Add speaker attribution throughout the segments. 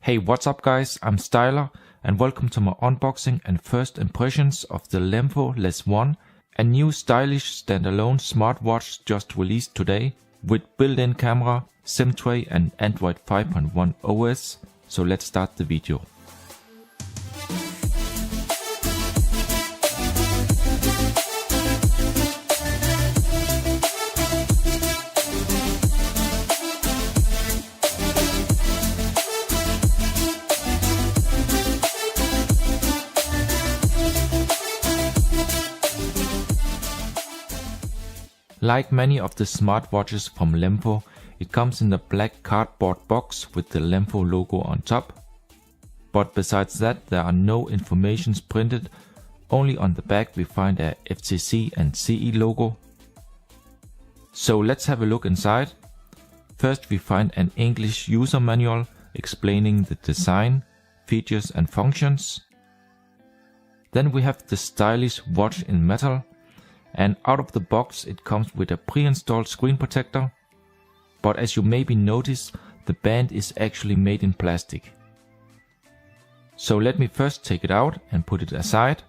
Speaker 1: Hey, what's up guys, I'm Styler and welcome to my unboxing and first impressions of the Lemfo Les One, a new stylish standalone smartwatch just released today with built-in camera, SIM tray and Android 5.1 OS. So let's start the video. Like many of the smartwatches from Lemfo, it comes in a black cardboard box with the Lemfo logo on top. But besides that, there are no informations printed, only on the back we find a FTC and CE logo. So let's have a look inside. First we find an English user manual explaining the design, features and functions. Then we have the stylish watch in metal. And out of the box it comes with a pre-installed screen protector, but as you maybe notice, the band is actually made in plastic. So let me first take it out and put it aside.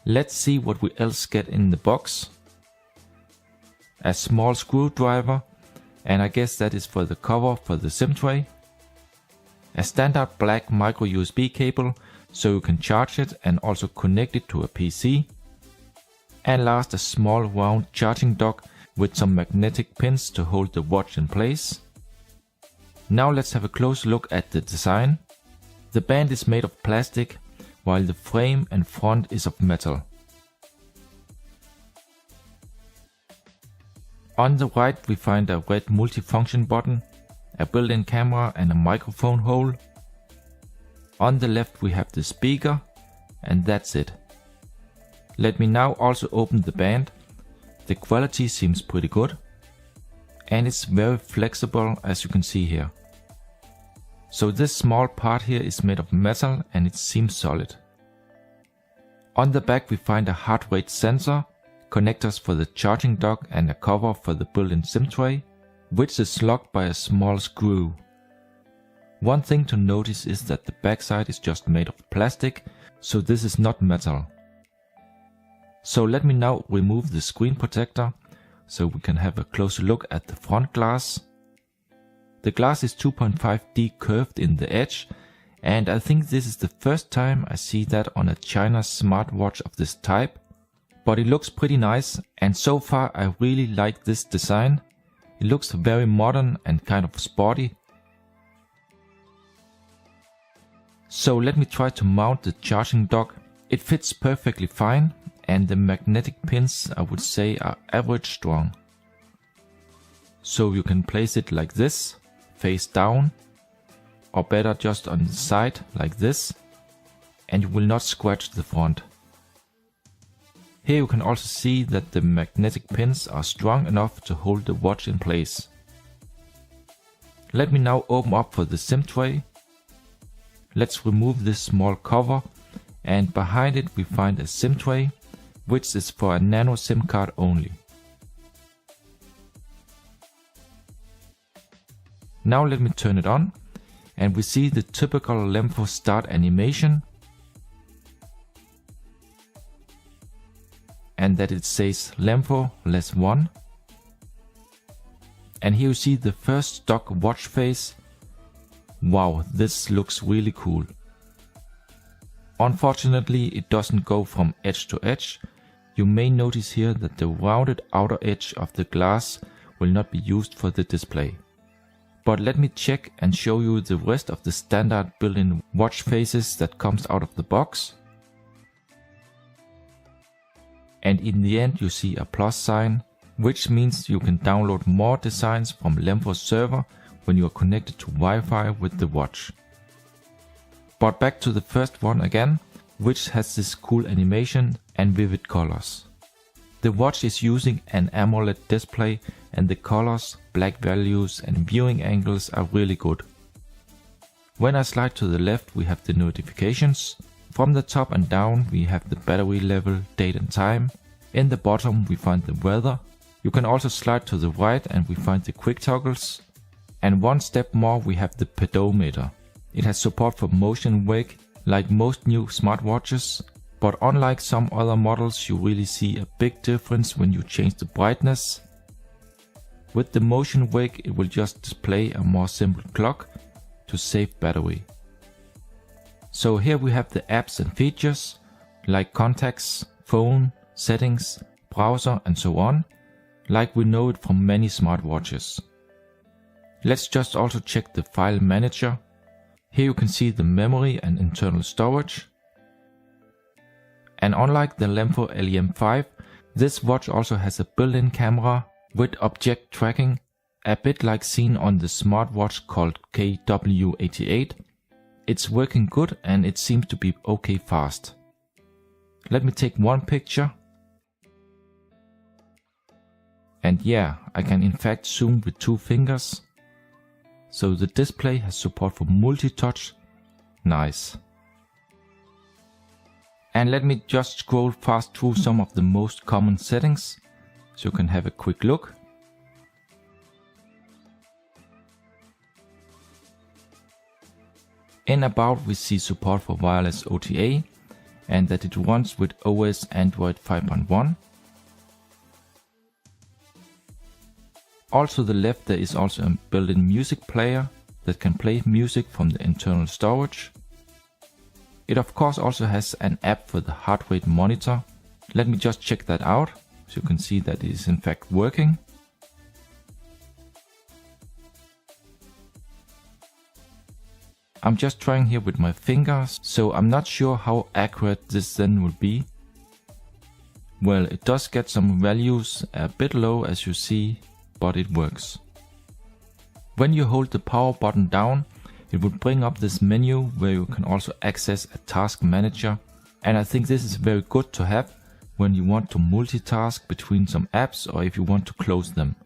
Speaker 1: Let's see what we else get in the box. A small screwdriver, and I guess that is for the cover for the SIM tray. A standard black micro USB cable so you can charge it and also connect it to a PC. And last, a small round charging dock with some magnetic pins to hold the watch in place. Now let's have a close look at the design. The band is made of plastic, while the frame and front is of metal. On the right we find a red multifunction button, a built-in camera and a microphone hole. On the left we have the speaker, and that's it. Let me now also open the band. The quality seems pretty good and it's very flexible, as you can see here. So this small part here is made of metal and it seems solid. On the back we find a heart rate sensor, connectors for the charging dock and a cover for the built-in SIM tray, which is locked by a small screw. One thing to notice is that the backside is just made of plastic, so this is not metal. So let me now remove the screen protector so we can have a closer look at the front glass. The glass is 2.5D curved in the edge, and I think this is the first time I see that on a China smartwatch of this type. But it looks pretty nice, and so far I really like this design. It looks very modern and kind of sporty. So let me try to mount the charging dock. It fits perfectly fine. And the magnetic pins, I would say, are average strong. So you can place it like this, face down, or better just on the side like this, and you will not scratch the front. Here you can also see that the magnetic pins are strong enough to hold the watch in place. Let me now open up for the SIM tray. Let's remove this small cover, and behind it we find a SIM tray, which is for a nano SIM card only. Now let me turn it on, and we see the typical Lemfo start animation, and that it says Lemfo Les One. And here you see the first stock watch face. Wow, this looks really cool. Unfortunately, it doesn't go from edge to edge. You may notice here that the rounded outer edge of the glass will not be used for the display. But let me check and show you the rest of the standard built-in watch faces that comes out of the box. And in the end you see a plus sign, which means you can download more designs from Lemfo's server when you are connected to Wi-Fi with the watch. But back to the first one again, which has this cool animation and vivid colors. The watch is using an AMOLED display and the colors, black values and viewing angles are really good. When I slide to the left we have the notifications. From the top and down we have the battery level, date and time. In the bottom we find the weather. You can also slide to the right and we find the quick toggles. And one step more we have the pedometer. It has support for motion wake like most new smartwatches, but unlike some other models you really see a big difference when you change the brightness. With the motion wake it will just display a more simple clock to save battery. So here we have the apps and features like contacts, phone, settings, browser and so on, like we know it from many smartwatches. Let's just also check the file manager. Here you can see the memory and internal storage. And unlike the Lempo LEM5, this watch also has a built-in camera with object tracking, a bit like seen on the smartwatch called KW88. It's working good and it seems to be okay fast. Let me take one picture. And yeah, I can in fact zoom with 2 fingers. So the display has support for multi-touch. Nice. And let me just scroll fast through some of the most common settings so you can have a quick look. In About we see support for wireless OTA and that it runs with OS Android 5.1. Also to the left there is also a built-in music player that can play music from the internal storage. It of course also has an app for the heart rate monitor. Let me just check that out so you can see that it is in fact working. I'm just trying here with my fingers, so I'm not sure how accurate this then will be. Well, it does get some values a bit low as you see, but it works. When you hold the power button down, it will bring up this menu where you can also access a task manager, and I think this is very good to have when you want to multitask between some apps or if you want to close them.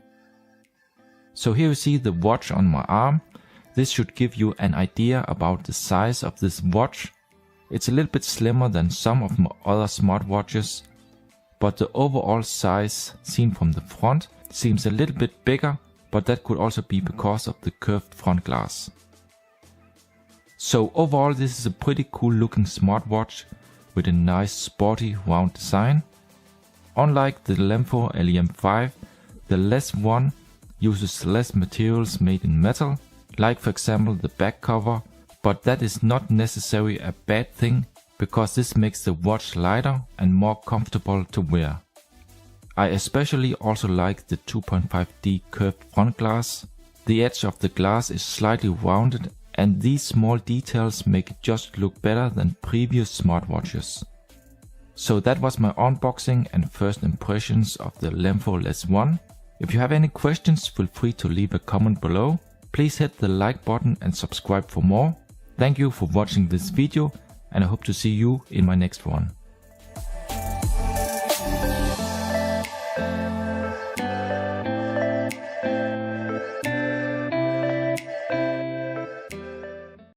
Speaker 1: So here you see the watch on my arm. This should give you an idea about the size of this watch. It's a little bit slimmer than some of my other smartwatches, but the overall size seen from the front seems a little bit bigger, but that could also be because of the curved front glass. So overall this is a pretty cool looking smartwatch with a nice sporty round design. Unlike the Lempo LEM5, the LES One uses less materials made in metal, like for example the back cover, but that is not necessarily a bad thing because this makes the watch lighter and more comfortable to wear. I especially also like the 2.5D curved front glass. The edge of the glass is slightly rounded and these small details make it just look better than previous smartwatches. So that was my unboxing and first impressions of the Lempo LES One. If you have any questions, feel free to leave a comment below. Please hit the like button and subscribe for more. Thank you for watching this video and I hope to see you in my next one.